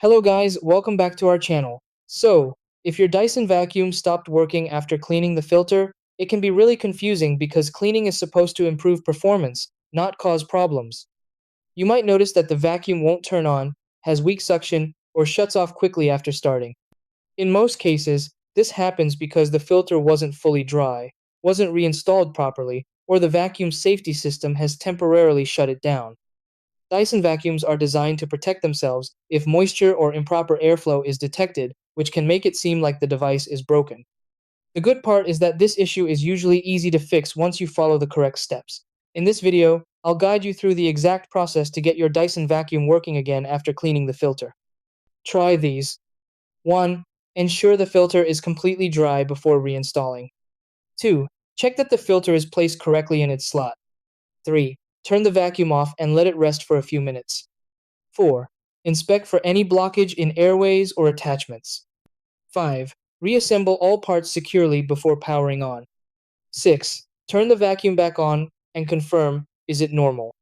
Hello guys, welcome back to our channel. So, if your Dyson vacuum stopped working after cleaning the filter, it can be really confusing because cleaning is supposed to improve performance, not cause problems. You might notice that the vacuum won't turn on, has weak suction, or shuts off quickly after starting. In most cases, this happens because the filter wasn't fully dry, wasn't reinstalled properly, or the vacuum safety system has temporarily shut it down. Dyson vacuums are designed to protect themselves if moisture or improper airflow is detected, which can make it seem like the device is broken. The good part is that this issue is usually easy to fix once you follow the correct steps. In this video, I'll guide you through the exact process to get your Dyson vacuum working again after cleaning the filter. Try these. 1. Ensure the filter is completely dry before reinstalling. 2. Check that the filter is placed correctly in its slot. 3. Turn the vacuum off and let it rest for a few minutes. 4. Inspect for any blockage in airways or attachments. 5. Reassemble all parts securely before powering on. 6. Turn the vacuum back on and confirm, is it normal?